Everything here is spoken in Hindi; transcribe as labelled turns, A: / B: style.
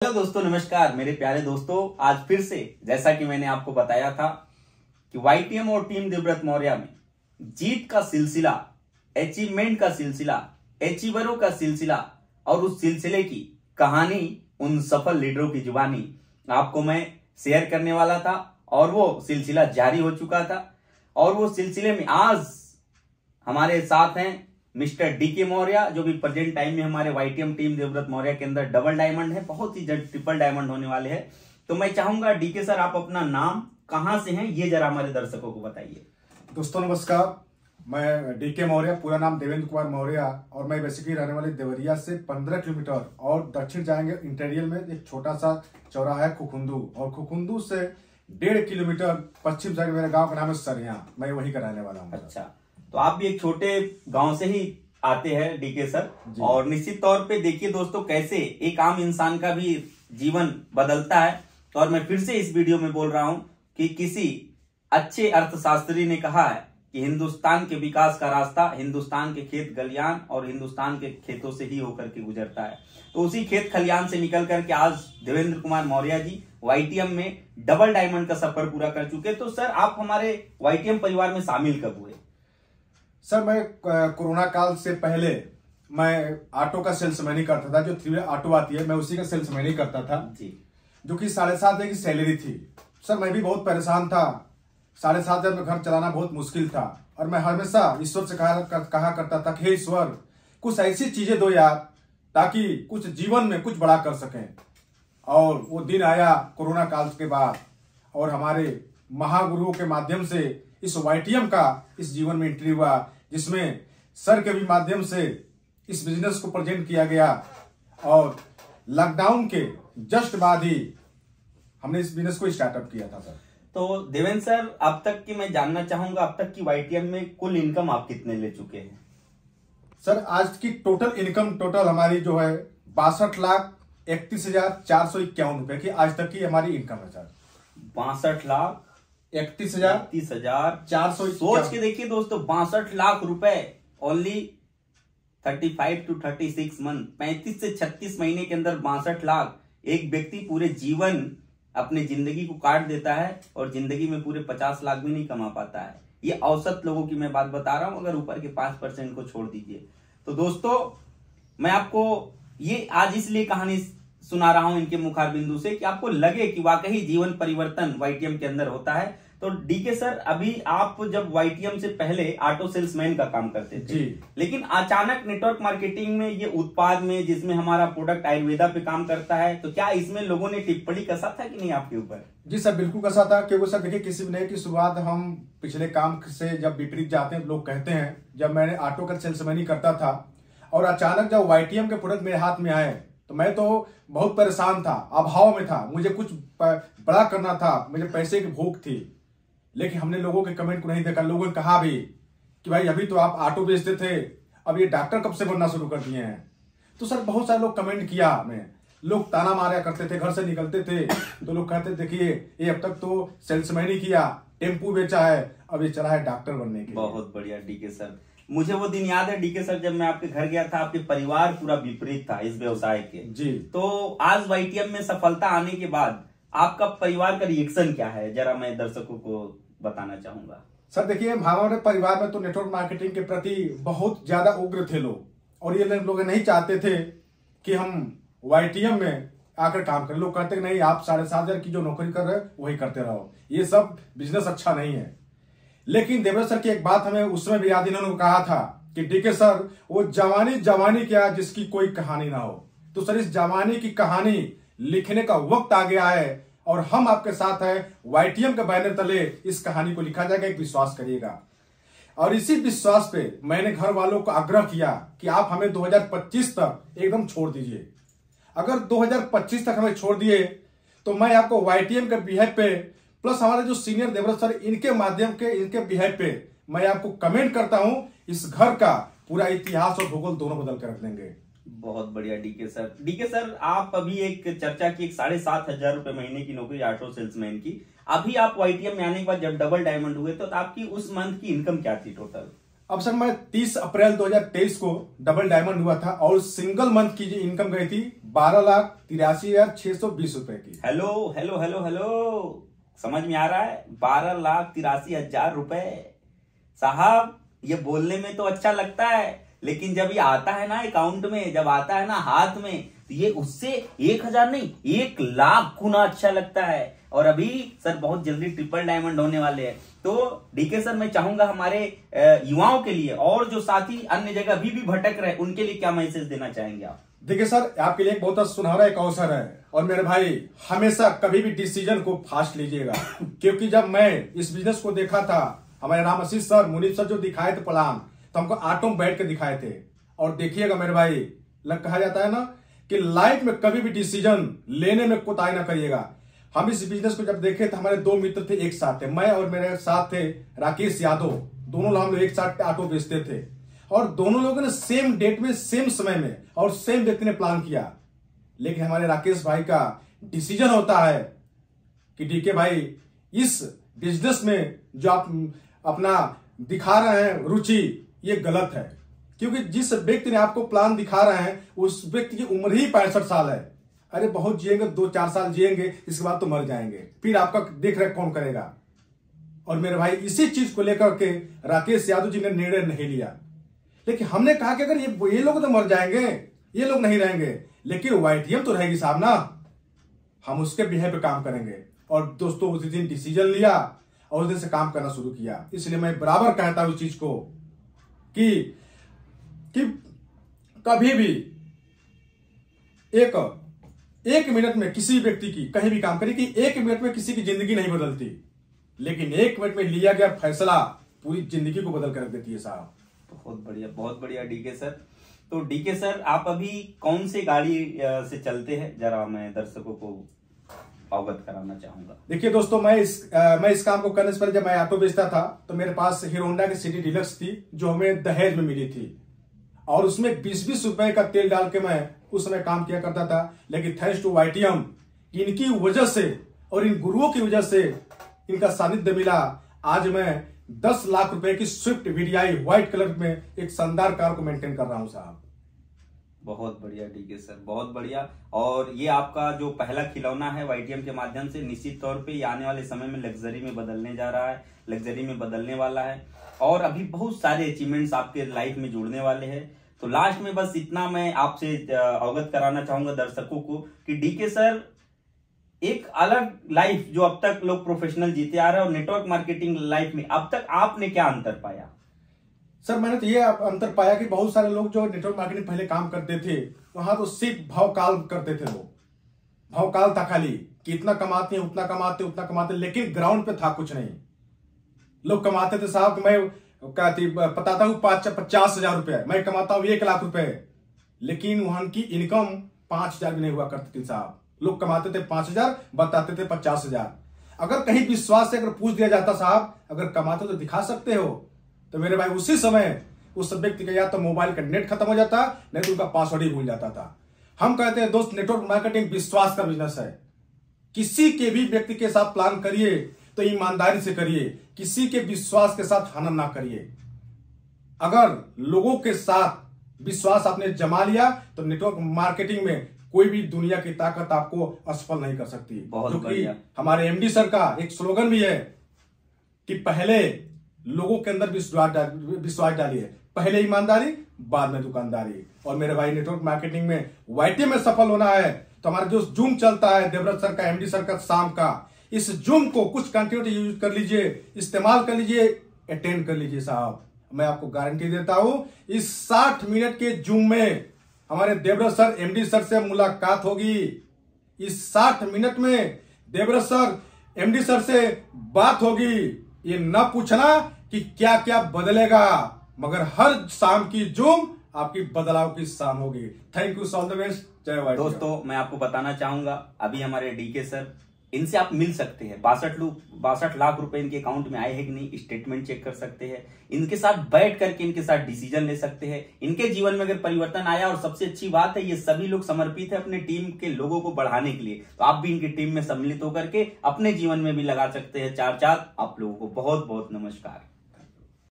A: हेलो दोस्तों, नमस्कार मेरे प्यारे दोस्तों। आज फिर से जैसा कि मैंने आपको बताया था कि वाईटीएम और टीम देवव्रत मौर्य में जीत का सिलसिला, अचीवमेंट का सिलसिला, अचीवरों का सिलसिला और उस सिलसिले की कहानी उन सफल लीडरों की जुबानी आपको मैं शेयर करने वाला था और वो सिलसिला जारी हो चुका था। और वो सिलसिले में आज हमारे साथ हैं मिस्टर डीके मौर्य, जो भी प्रेजेंट टाइम में हमारे वाईटीएम टीम देवव्रत मौर्य के अंदर डबल डायमंड है, बहुत ही जल्द ट्रिपल डायमंड होने वाले हैं। तो मैं चाहूंगा डीके सर, आप अपना नाम, कहां से हैं, ये जरा हमारे दर्शकों को बताइए।
B: दोस्तों नमस्कार, मैं डीके मौर्य, पूरा नाम देवेंद्र कुमार मौर्य, और मैं बेसिकली रहने वाले देवरिया से 15 किलोमीटर और दक्षिण जाएंगे इंटीरियर में एक छोटा सा चौराहा है खुखुंदू, और खुखुंदू से 1.5 किलोमीटर पश्चिम जाएंगे मेरे गांव का नाम है सरिया, मैं वही का रहने वाला हूँ।
A: अच्छा, तो आप भी एक छोटे गांव से ही आते हैं डीके सर, और निश्चित तौर पे देखिए दोस्तों कैसे एक आम इंसान का भी जीवन बदलता है। और मैं फिर से इस वीडियो में बोल रहा हूं कि किसी अच्छे अर्थशास्त्री ने कहा है कि हिंदुस्तान के विकास का रास्ता हिंदुस्तान के खेत खलियान और हिंदुस्तान के खेतों से ही होकर के गुजरता है। तो उसी खेत खलियान से निकल करके आज देवेंद्र कुमार मौर्य जी वाईटीएम में डबल डायमंड का सफर पूरा कर चुके। तो सर, आप हमारे वाईटीएम परिवार में शामिल कब हुए?
B: सर, मैं कोरोना काल से पहले मैं ऑटो का सेल्समैन ही करता था। जो 3 ऑटो आती है, मैं उसी का सेल्समैन ही करता था जी, जो कि 7,500 की सैलरी थी। सर, मैं भी बहुत परेशान था। 7,500 में घर चलाना बहुत मुश्किल था, और मैं हमेशा ईश्वर से कहा करता था कि हे ईश्वर, कुछ ऐसी चीजें दो यार, ताकि कुछ जीवन में कुछ बड़ा कर सकें। और वो दिन आया कोरोना काल के बाद, और हमारे महागुरुओं के माध्यम से इस वाईटीएम का इस जीवन में एंट्री हुआ, जिसमें सर के भी माध्यम से इस बिजनेस को प्रेजेंट किया गया। और लॉकडाउन के जस्ट बाद ही हमने इस बिजनेस को स्टार्टअप किया था। सर,
A: तो देवेंद्र सर, अब तक की मैं जानना चाहूंगा, अब तक की वाईटीएम में कुल इनकम आप कितने ले चुके हैं?
B: सर, आज की टोटल इनकम हमारी जो है 62,31,451 रुपए की आज तक की हमारी इनकम है। सर,
A: 62,31,400। सोच के देखिए दोस्तों, 62 लाख रुपए ओनली 35 to 36 मंथ, 35 से 36 महीने के अंदर 62 लाख एक व्यक्ति पूरे जीवन अपने जिंदगी को काट देता है, और जिंदगी में पूरे 50 लाख भी नहीं कमा पाता है। ये औसत लोगों की मैं बात बता रहा हूं, अगर ऊपर के 5% को छोड़ दीजिए। तो दोस्तों, मैं आपको ये आज इसलिए कहानी सुना रहा हूं इनके मुखार बिंदु से कि आपको लगे कि वाकई जीवन परिवर्तन वाईटीएम के अंदर होता है। तो डीके सर, अभी आप जब वाईटीएम से पहले ऑटो सेल्समैन का काम करते थे, लेकिन अचानक नेटवर्क मार्केटिंग में ये उत्पाद में, जिसमें हमारा प्रोडक्ट आयुर्वेदा पे काम करता है, तो क्या इसमें लोगों ने टिप्पणी कसा था कि नहीं आपके ऊपर?
B: जी सर, बिल्कुल कसा था। क्योंकि सर देखिए, किसी भी नए की शुरुआत हम पिछले काम से जब विपरीत जाते हैं, लोग कहते हैं, जब मैंने ऑटो का सेल्समैन करता था और अचानक जब वाईटीएम के प्रोडक्ट मेरे हाथ में आए, तो मैं तो बहुत परेशान था, अभाव में था, मुझे कुछ बड़ा करना था, मुझे पैसे की भूख थी। लेकिन हमने लोगों के कमेंट को नहीं देखा। लोगों ने कहा भी कि भाई अभी तो आप ऑटो बेचते थे, अब ये डॉक्टर कब से बनना शुरू कर दिए हैं। तो सर, बहुत सारे लोग कमेंट किया हमें, लोग ताना मारा करते थे, घर से निकलते थे तो लोग कहते देखिए, ये अब तक तो सेल्समैन ही किया, टेम्पू बेचा है, अब ये चला है डॉक्टर बनने के।
A: बहुत बढ़िया डीके सर, मुझे वो दिन याद है डीके सर, जब मैं आपके घर गया था, आपके परिवार पूरा विपरीत था इस व्यवसाय के
B: जी।
A: तो आज वाईटीएम में सफलता आने के बाद आपका परिवार का रिएक्शन क्या है, जरा मैं दर्शकों को बताना चाहूंगा।
B: सर देखिए, हमारे परिवार में तो नेटवर्क मार्केटिंग के प्रति बहुत ज्यादा उग्र थे लोग, और ये लोग नहीं चाहते थे कि हम वाईटीएम में आकर काम करें। लोग कहते नहीं, आप 7,500 की जो नौकरी कर रहे हो वही करते रहो, ये सब बिजनेस अच्छा नहीं है। लेकिन देवेंद्र सर की एक बात हमें उसमें भी याद, इन्होंने कहा था कि डीके सर, वो जवानी क्या जिसकी कोई कहानी ना हो। तो सर, इस जवानी की कहानी लिखने का वक्त आ गया है, और हम आपके साथ हैं। वाईटीएम के बैनर तले इस कहानी को लिखा जाएगा, एक विश्वास करिएगा। और इसी विश्वास पे मैंने घर वालों को आग्रह किया कि आप हमें 2025 तक एकदम छोड़ दीजिए। अगर 2025 तक हमें छोड़ दिए तो मैं आपको वाईटीएम के बिहेव पे, प्लस हमारे जो सीनियर देवव्रत सर, इनके माध्यम के, इनके बिहेव पे मैं आपको कमेंट करता हूं, इस घर का पूरा इतिहास और भूगोल दोनों बदल कर रख देंगे।
A: बहुत बढ़िया डीके सर। डीके सर, आप अभी एक चर्चा की 7,500 रुपए महीने की नौकरी ऑटो सेल्समैन की, अभी आप वाईटीएम में आने के बाद जब डबल डायमंड हुए तो आपकी उस मंथ की इनकम क्या थी टोटल?
B: अब सर मैं 30 अप्रैल 2023 को डबल डायमंड हुआ था और सिंगल मंथ की जो इनकम गई थी 12,83,620 रुपए की।
A: हेलो हेलो हेलो हेलो, समझ में आ रहा है? 12,83,000 रुपए। साहब ये बोलने में तो अच्छा लगता है, लेकिन जब ये आता है ना अकाउंट में, जब आता है ना हाथ में, तो ये उससे 1,000 नहीं 1,00,000 गुना अच्छा लगता है। और अभी सर बहुत जल्दी ट्रिपल डायमंड होने वाले हैं। तो डीके सर मैं चाहूंगा हमारे युवाओं के लिए और जो साथी अन्य जगह अभी भी भटक रहे उनके लिए क्या मैसेज देना चाहेंगे आप?
B: देखिए सर, आपके लिए एक बहुत सुनहरा एक अवसर है और मेरे भाई हमेशा कभी भी डिसीजन को फास्ट लीजिएगा क्योंकि जब मैं इस बिजनेस को देखा था, हमारे राम आशीष सर, मुनीफ सर जो दिखाए थे प्लान, तो हमको ऑटो में बैठ के दिखाए थे। और देखिएगा मेरे भाई, कहा जाता है ना कि लाइफ में कभी भी डिसीजन लेने में कोताही ना करिएगा। हम इस बिजनेस को जब देखे तो हमारे दो मित्र थे एक साथ थे, मैं और मेरे साथ थे राकेश यादव, दोनों हम लोग एक साथ ऑटो बेचते थे और दोनों लोगों ने सेम डेट में, सेम समय में और सेम व्यक्ति ने प्लान किया। लेकिन हमारे राकेश भाई का डिसीजन होता है कि डीके भाई इस बिजनेस में जो आप अपना दिखा रहे हैं रुचि, ये गलत है क्योंकि जिस व्यक्ति ने आपको प्लान दिखा रहे हैं उस व्यक्ति की उम्र ही 65 साल है। अरे बहुत जिएंगे, 2-4 साल जिएंगे, इसके बाद तो मर जाएंगे, फिर आपका देख रेख कौन करेगा। और मेरे भाई इसी चीज को लेकर के राकेश यादव जी ने निर्णय नहीं लिया। लेकिन हमने कहा कि अगर ये लोग तो मर जाएंगे, ये लोग नहीं रहेंगे, लेकिन वाईटीएम तो रहेगी साहब ना, हम उसके बिहेव पे काम करेंगे। और दोस्तों उस दिन डिसीजन लिया और उस दिन से काम करना शुरू किया। इसलिए मैं बराबर कहता हूं इस चीज को कि कभी भी एक मिनट में किसी व्यक्ति की कहीं भी काम करिए कि 1 मिनट में किसी की जिंदगी नहीं बदलती, लेकिन 1 मिनट में लिया गया फैसला पूरी जिंदगी को बदल कर रख देती है साहब।
A: बहुत बढ़िया डीके सर। तो डीके सर आप अभी कौन सी गाड़ी से चलते हैं, जरा मैं दर्शकों को अवगत कराना चाहूंगा।
B: देखिए दोस्तों, मैं इस काम को करने से पहले जब मैं ऑटो बेचता था तो मेरे पास हीरो होंडा की सिटी डिलक्स थी जो हमें दहेज में मिली थी और उसमें 20-20 रुपए का तेल डाल के मैं उस समय काम किया करता था। लेकिन थैंक्स टू वाईटीएम, इनकी वजह से और इन गुरुओं की वजह से इनका सानिध्य मिला, आज मैं 10 लाख रुपए की स्विफ्ट वीडीआई व्हाइट कलर में एक शानदार कार को मेंटेन कर रहा हूं साहब।
A: बहुत बढ़िया डीके सर, बहुत बढ़िया। और ये आपका जो पहला खिलौना है वाईटीएम के माध्यम से, निश्चित तौर पे आने वाले समय में लग्जरी में बदलने जा रहा है, लग्जरी में बदलने वाला है और अभी बहुत सारे अचीवमेंट्स आपके लाइफ में जुड़ने वाले हैं। तो लास्ट में बस इतना मैं आपसे अवगत कराना चाहूंगा दर्शकों को कि डीके सर एक अलग लाइफ जो अब तक लोग प्रोफेशनल जीते आ रहे हैं और नेटवर्क मार्केटिंग लाइफ में अब तक आपने क्या अंतर पाया?
B: सर मैंने तो ये अंतर पाया कि बहुत सारे लोग जो नेटवर्क मार्केटिंग पहले काम करते थे वहां तो सिर्फ भावकाल करते थे, लोग भावकाल था खाली कि इतना कमाते हैं, उतना कमाते, लेकिन ग्राउंड पे था कुछ नहीं। लोग कमाते थे साहब, मैं बताता हूँ 50,000 रुपए, मैं कमाता हूँ 1 लाख रुपए, लेकिन वहां की इनकम 5,000 भी नहीं हुआ करती थी साहब। लोग कमाते थे 5,000, बताते थे 50,000। अगर कहीं विश्वास से अगर पूछ दिया जाता साहब अगर कमाते तो दिखा सकते हो, तो मेरे भाई उसी समय उस व्यक्ति का या तो मोबाइल का नेट खत्म हो जाता, नहीं तो उनका पासवर्ड ही भूल जाता था। हम कहते हैं दोस्त, नेटवर्क मार्केटिंग विश्वास का बिजनेस है। किसी के भी व्यक्ति के साथ प्लान करिए तो ईमानदारी से करिए, किसी के विश्वास के साथ हनन ना करिए। अगर लोगों के साथ विश्वास आपने जमा लिया तो नेटवर्क मार्केटिंग में कोई भी दुनिया की ताकत आपको असफल नहीं कर सकती। क्योंकि हमारे एमडी सर का एक स्लोगन भी है कि पहले लोगों के अंदर विश्वास डालिए, पहले ईमानदारी बाद में दुकानदारी। और मेरे भाई नेटवर्क मार्केटिंग में वाईटीएम में सफल होना है तो हमारा जो जूम चलता है देवव्रत सर का, एमडी सर का शाम का, इस जूम को कुछ कंटिन्यूटी यूज कर लीजिए, इस्तेमाल कर लीजिए, अटेंड कर लीजिए साहब। मैं आपको गारंटी देता हूं इस 60 मिनट के जूम में हमारे देवव्रत सर, एमडी सर से मुलाकात होगी। इस 60 मिनट में देवव्रत सर, एमडी सर से बात होगी। ये न पूछना कि क्या क्या बदलेगा, मगर हर शाम की जूम आपकी बदलाव की शाम होगी। Thank you, all the best, जय वाईटीएम।
A: दोस्तों मैं आपको बताना चाहूंगा अभी हमारे डीके सर, इनसे आप मिल सकते हैं। 62 लाख रुपए इनके अकाउंट में आए हैं कि नहीं, स्टेटमेंट चेक कर सकते हैं। इनके साथ बैठ करके इनके साथ डिसीजन ले सकते हैं। इनके जीवन में अगर परिवर्तन आया, और सबसे अच्छी बात है ये सभी लोग समर्पित है अपने टीम के लोगों को बढ़ाने के लिए, तो आप भी इनकी टीम में सम्मिलित होकर के अपने जीवन में भी लगा सकते हैं 4 चांद। आप लोगों को बहुत बहुत नमस्कार।